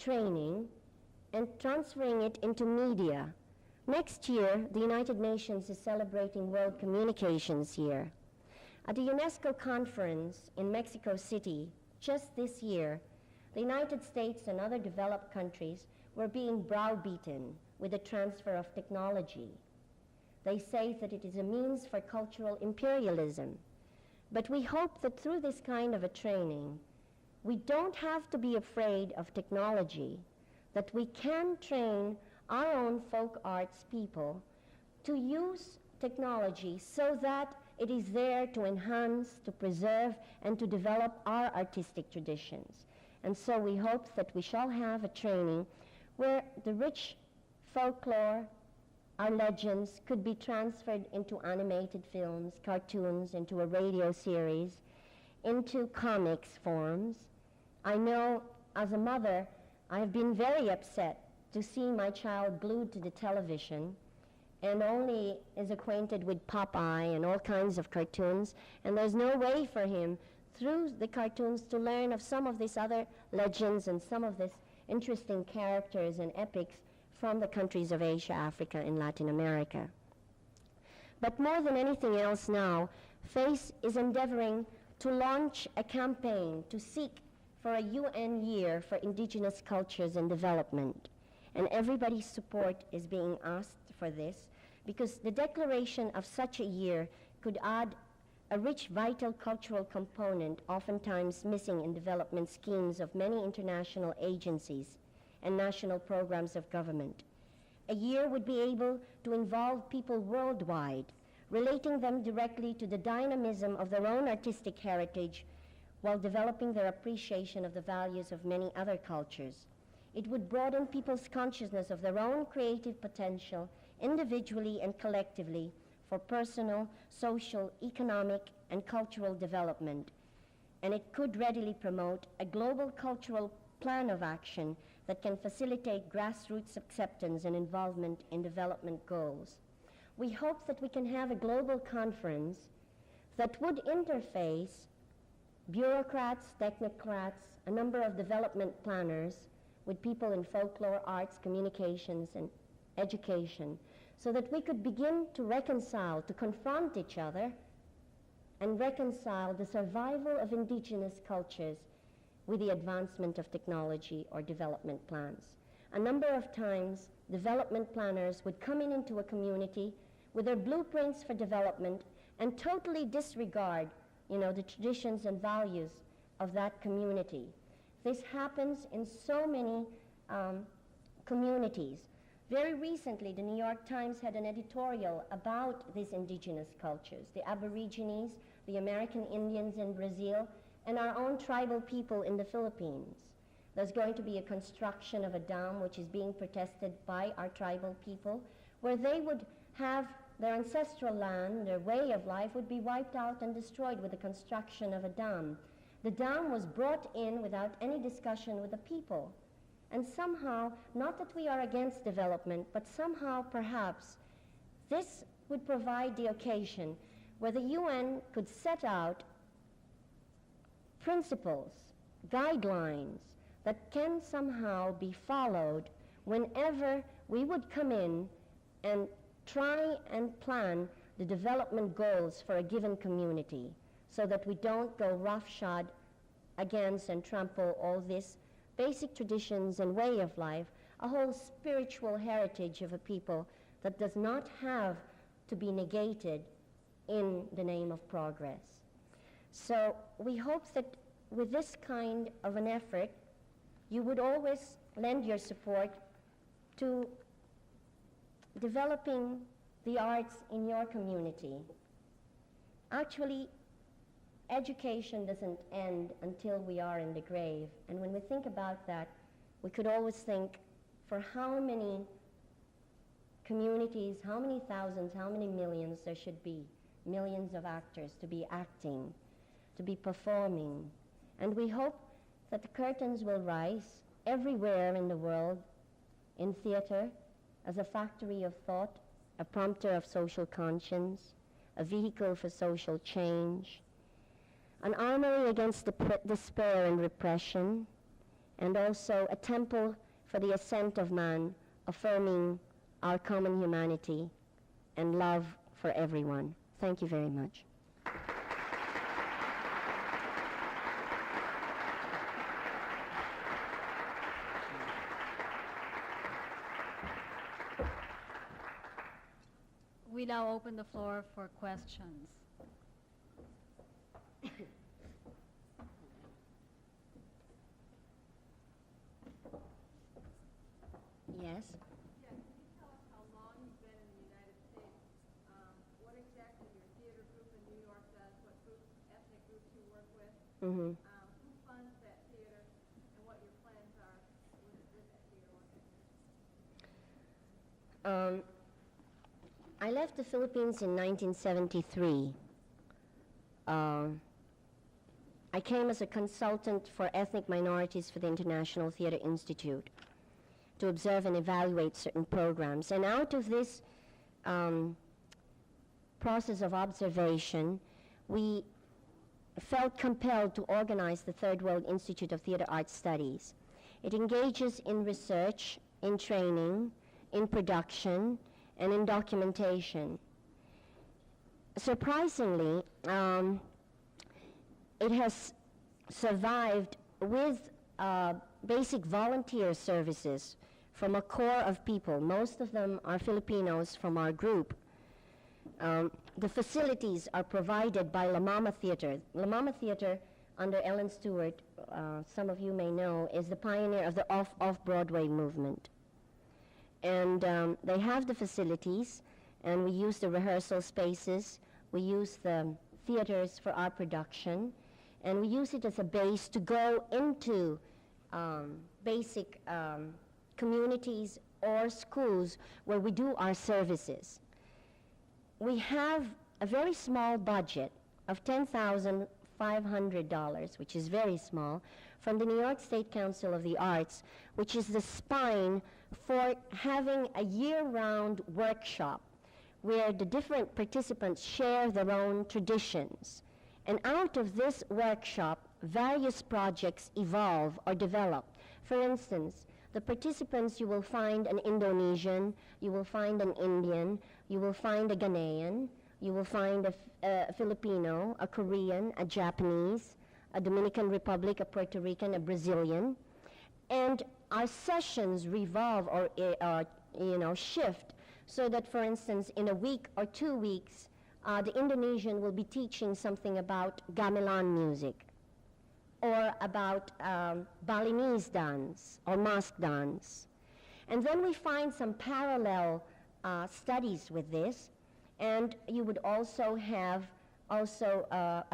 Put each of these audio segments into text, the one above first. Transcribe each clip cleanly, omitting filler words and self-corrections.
training and transferring it into media. Next year, the United Nations is celebrating World Communications Year. At the UNESCO conference in Mexico City just this year, the United States and other developed countries were being browbeaten with the transfer of technology. They say that it is a means for cultural imperialism. But we hope that through this kind of a training, we don't have to be afraid of technology, that we can train our own folk arts people to use technology so that it is there to enhance, to preserve, and to develop our artistic traditions. And so we hope that we shall have a training where the rich folklore, our legends, could be transferred into animated films, cartoons, into a radio series, into comics forms. I know, as a mother, I have been very upset to see my child glued to the television and only is acquainted with Popeye and all kinds of cartoons, and there's no way for him through the cartoons to learn of some of these other legends and some of these interesting characters and epics from the countries of Asia, Africa, and Latin America. But more than anything else now, FACE is endeavoring to launch a campaign to seek for a UN year for indigenous cultures and development. And everybody's support is being asked for this, because the declaration of such a year could add a rich, vital cultural component oftentimes missing in development schemes of many international agencies and national programs of government. A year would be able to involve people worldwide, relating them directly to the dynamism of their own artistic heritage while developing their appreciation of the values of many other cultures. It would broaden people's consciousness of their own creative potential individually and collectively for personal, social, economic, and cultural development. And it could readily promote a global cultural plan of action that can facilitate grassroots acceptance and involvement in development goals. We hope that we can have a global conference that would interface bureaucrats, technocrats, a number of development planners with people in folklore, arts, communications, and education, so that we could begin to reconcile, to confront each other, and reconcile the survival of indigenous cultures with the advancement of technology or development plans. A number of times, development planners would come into a community with their blueprints for development and totally disregard, the traditions and values of that community. This happens in so many communities. Very recently, the New York Times had an editorial about these indigenous cultures, the Aborigines, the American Indians in Brazil, and our own tribal people in the Philippines. There's going to be a construction of a dam which is being protested by our tribal people, where they would have their ancestral land, their way of life would be wiped out and destroyed with the construction of a dam. The dam was brought in without any discussion with the people. And somehow, not that we are against development, but somehow perhaps this would provide the occasion where the UN could set out principles, guidelines that can somehow be followed whenever we would come in and try and plan the development goals for a given community, so that we don't go roughshod against and trample all this basic traditions and way of life, a whole spiritual heritage of a people that does not have to be negated in the name of progress. So we hope that with this kind of an effort, you would always lend your support to developing the arts in your community. Actually, education doesn't end until we are in the grave. And when we think about that, we could always think for how many communities, how many thousands, how many millions there should be, millions of actors to be acting, to be performing. And we hope that the curtains will rise everywhere in the world, in theater, as a factory of thought, a prompter of social conscience, a vehicle for social change, an armory against despair and repression, and also a temple for the ascent of man, affirming our common humanity and love for everyone. Thank you very much. We now open the floor for questions. Yes? Yeah, can you tell us how long you've been in the United States? What exactly your theater group in New York does, what ethnic groups you work with, Mm-hmm. who funds that theater, and what your plans are with that theater organization? I left the Philippines in 1973. I came as a consultant for ethnic minorities for the International Theater Institute to observe and evaluate certain programs. And out of this process of observation, we felt compelled to organize the Third World Institute of Theater Arts Studies. It engages in research, in training, in production, and in documentation. Surprisingly, it has survived with basic volunteer services from a core of people. Most of them are Filipinos from our group. The facilities are provided by La Mama Theater. La Mama Theater, under Ellen Stewart, some of you may know, is the pioneer of the off-Broadway movement. And they have the facilities, and we use the rehearsal spaces, we use the theaters for our production, and we use it as a base to go into basic communities or schools where we do our services. We have a very small budget of $10,500, which is very small, from the New York State Council of the Arts, which is the spine for having a year-round workshop where the different participants share their own traditions. And out of this workshop, various projects evolve or develop. For instance, the participants, you will find an Indonesian, you will find an Indian, you will find a Ghanaian, you will find a Filipino, a Korean, a Japanese, a Dominican Republic, a Puerto Rican, a Brazilian. And our sessions revolve or shift so that, for instance, in a week or 2 weeks, the Indonesian will be teaching something about gamelan music, or about Balinese dance or mask dance. And then we find some parallel studies with this, and you would also have a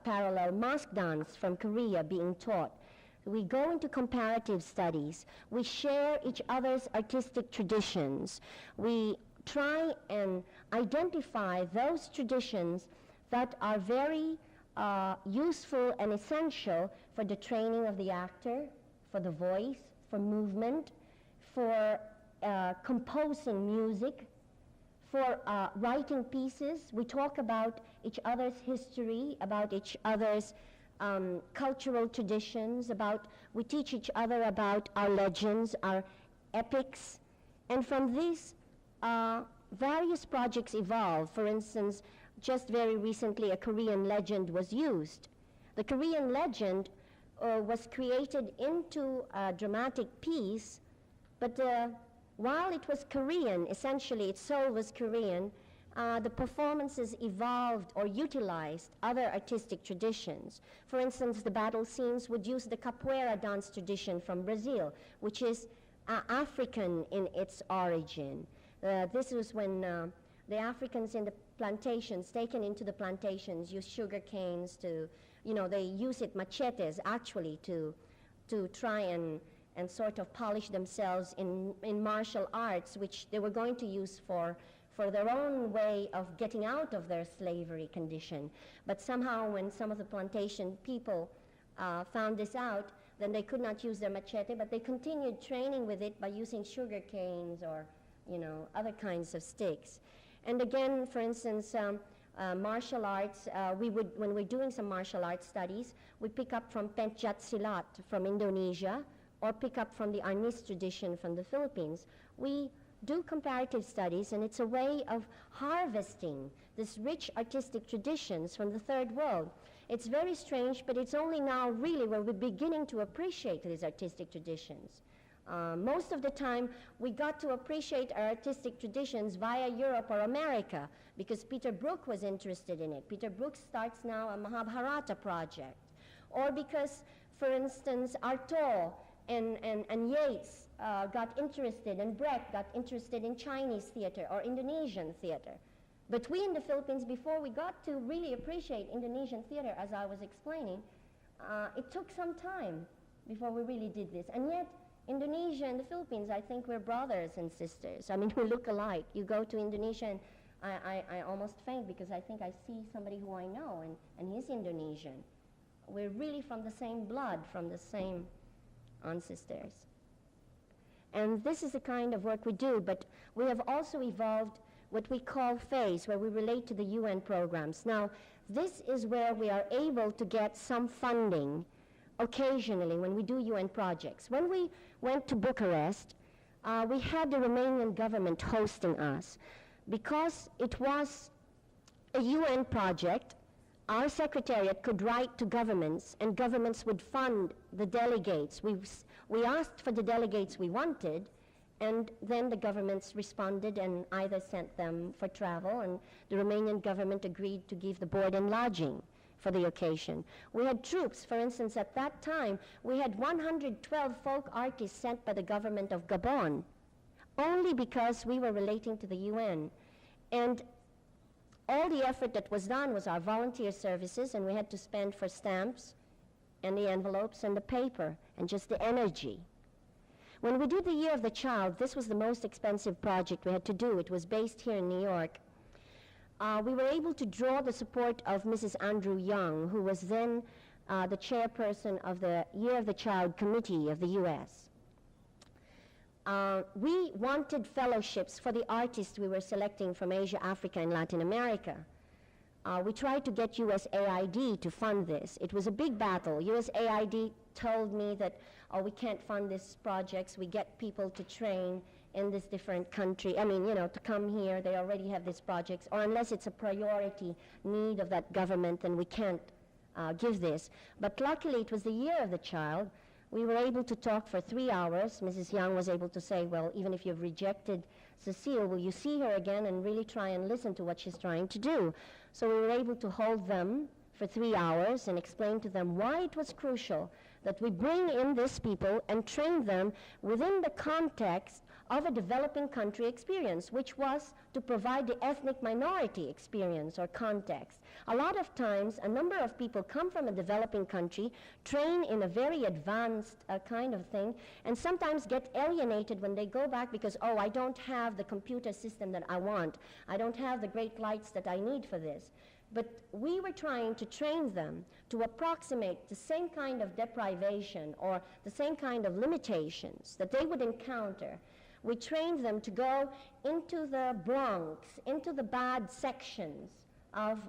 parallel mask dance from Korea being taught. We go into comparative studies. We share each other's artistic traditions. We try and identify those traditions that are very useful and essential for the training of the actor, for the voice, for movement, for composing music, for writing pieces. We talk about each other's history, about each other's cultural traditions, we teach each other about our legends, our epics, and from these various projects evolve. For instance, just very recently a Korean legend was used. The Korean legend was created into a dramatic piece, but while it was Korean, essentially its soul was Korean, the performances evolved or utilized other artistic traditions. For instance, the battle scenes would use the capoeira dance tradition from Brazil, which is African in its origin. This was when the Africans in the plantations, taken into the plantations, used sugar canes to, they use it, machetes actually, to try and sort of polish themselves in martial arts, which they were going to use for their own way of getting out of their slavery condition. But somehow when some of the plantation people found this out, then they could not use their machete, but they continued training with it by using sugar canes or, other kinds of sticks. And again, for instance, martial arts, when we're doing some martial arts studies, we pick up from Pencak Silat from Indonesia, or pick up from the Arnis tradition from the Philippines. We do comparative studies, and it's a way of harvesting this rich artistic traditions from the third world. It's very strange, but it's only now really where we're beginning to appreciate these artistic traditions. Most of the time, we got to appreciate our artistic traditions via Europe or America because Peter Brook was interested in it. Peter Brook starts now a Mahabharata project. Or because, for instance, Artaud and Yeats got interested, and Brecht got interested in Chinese theater or Indonesian theater. But we in the Philippines, before we got to really appreciate Indonesian theater, as I was explaining, it took some time before we really did this. And yet, Indonesia and the Philippines, I think we're brothers and sisters. I mean, we look alike. You go to Indonesia and I almost faint because I think I see somebody who I know, and he's Indonesian. We're really from the same blood, from the same ancestors. And this is the kind of work we do, but we have also evolved what we call FACE, where we relate to the UN programs. Now, this is where we are able to get some funding occasionally when we do UN projects. When we went to Bucharest, we had the Romanian government hosting us. Because it was a UN project, our secretariat could write to governments, and governments would fund the delegates. We asked for the delegates we wanted, and then the governments responded and either sent them for travel, and the Romanian government agreed to give the board and lodging for the occasion. We had troops, for instance, at that time, we had 112 folk artists sent by the government of Gabon, only because we were relating to the UN. And all the effort that was done was our volunteer services, and we had to spend for stamps and the envelopes and the paper and just the energy. When we did the Year of the Child, this was the most expensive project we had to do. It was based here in New York. We were able to draw the support of Mrs. Andrew Young, who was then the chairperson of the Year of the Child Committee of the U.S. We wanted fellowships for the artists we were selecting from Asia, Africa, and Latin America. We tried to get USAID to fund this. It was a big battle. USAID told me that, oh, we can't fund these projects. We get people to train in this different country. I mean, you know, to come here, they already have these projects. Or unless it's a priority need of that government, then we can't give this. But luckily, it was the Year of the Child. We were able to talk for 3 hours. Mrs. Young was able to say, well, even if you've rejected Cecile, will you see her again and really try and listen to what she's trying to do? So we were able to hold them for 3 hours and explain to them why it was crucial that we bring in these people and train them within the context of a developing country experience, which was to provide the ethnic minority experience or context. A lot of times, a number of people come from a developing country, train in a very advanced kind of thing, and sometimes get alienated when they go back because, oh, I don't have the computer system that I want. I don't have the great lights that I need for this. But we were trying to train them to approximate the same kind of deprivation or the same kind of limitations that they would encounter. We trained them to go into the Bronx, into the bad sections of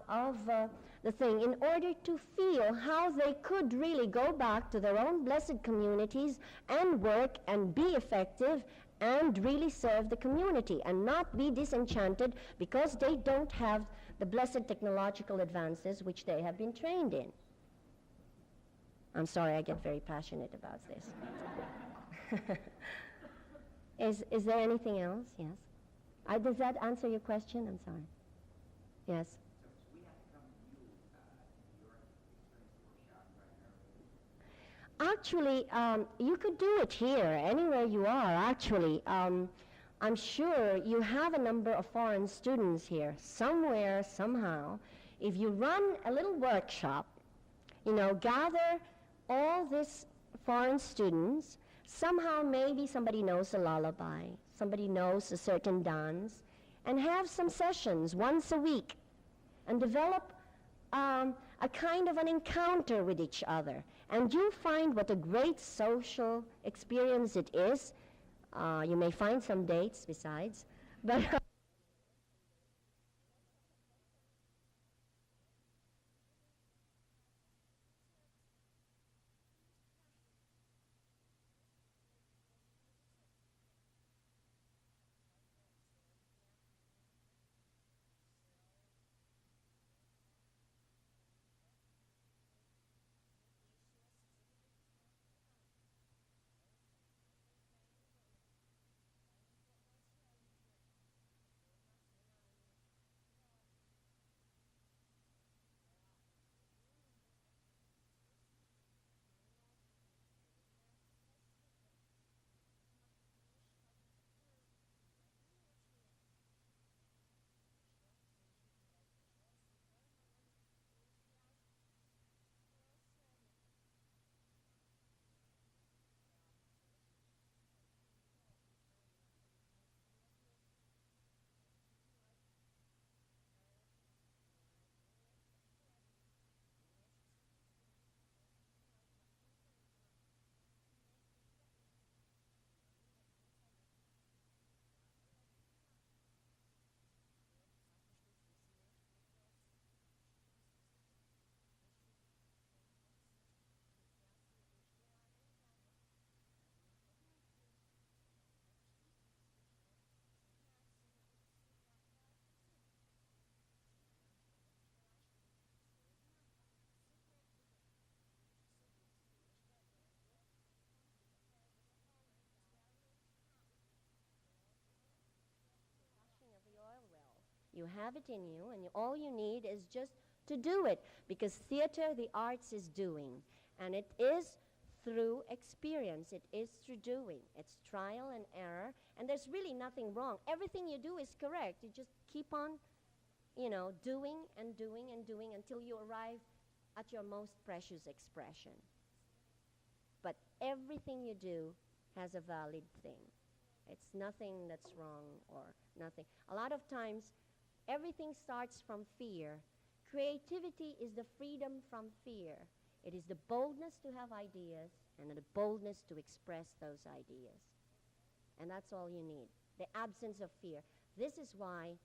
the thing, in order to feel how they could really go back to their own blessed communities and work and be effective and really serve the community and not be disenchanted because they don't have the blessed technological advances which they have been trained in. I'm sorry, I get very passionate about this. Is there anything else? Yes. Does that answer your question? I'm sorry. Yes. So we have to come to you, New York Experience Workshop right now. Actually, you could do it here, anywhere you are, actually. I'm sure you have a number of foreign students here, somewhere, somehow. If you run a little workshop, you know, gather all these foreign students, somehow maybe somebody knows a lullaby, somebody knows a certain dance, and have some sessions once a week and develop a kind of an encounter with each other. And you'll find what a great social experience it is. You may find some dates besides, but You have it in you, and all you need is just to do it, because theater, the arts, is doing, and it is through experience. It is through doing. It's trial and error, and there's really nothing wrong. Everything you do is correct. You just keep on, doing and doing and doing until you arrive at your most precious expression. But everything you do has a valid thing. It's nothing that's wrong or nothing. A lot of times, everything starts from fear. Creativity is the freedom from fear. It is the boldness to have ideas and the boldness to express those ideas. And that's all you need, the absence of fear. This is why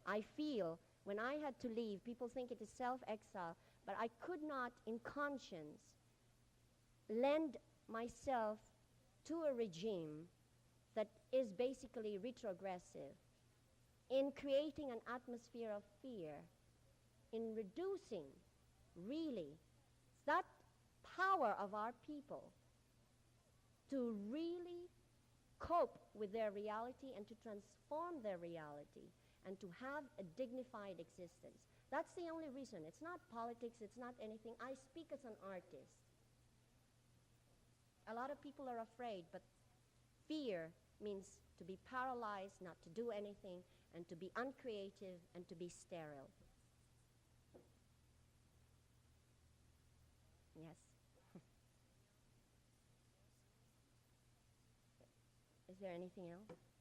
I feel when I had to leave, people think it is self-exile, but I could not, in conscience, lend myself to a regime that is basically retrogressive in creating an atmosphere of fear, in reducing, really, that power of our people to really cope with their reality and to transform their reality and to have a dignified existence. That's the only reason. It's not politics, it's not anything. I speak as an artist. A lot of people are afraid, but fear means to be paralyzed, not to do anything, and to be uncreative and to be sterile. Yes. Is there anything else?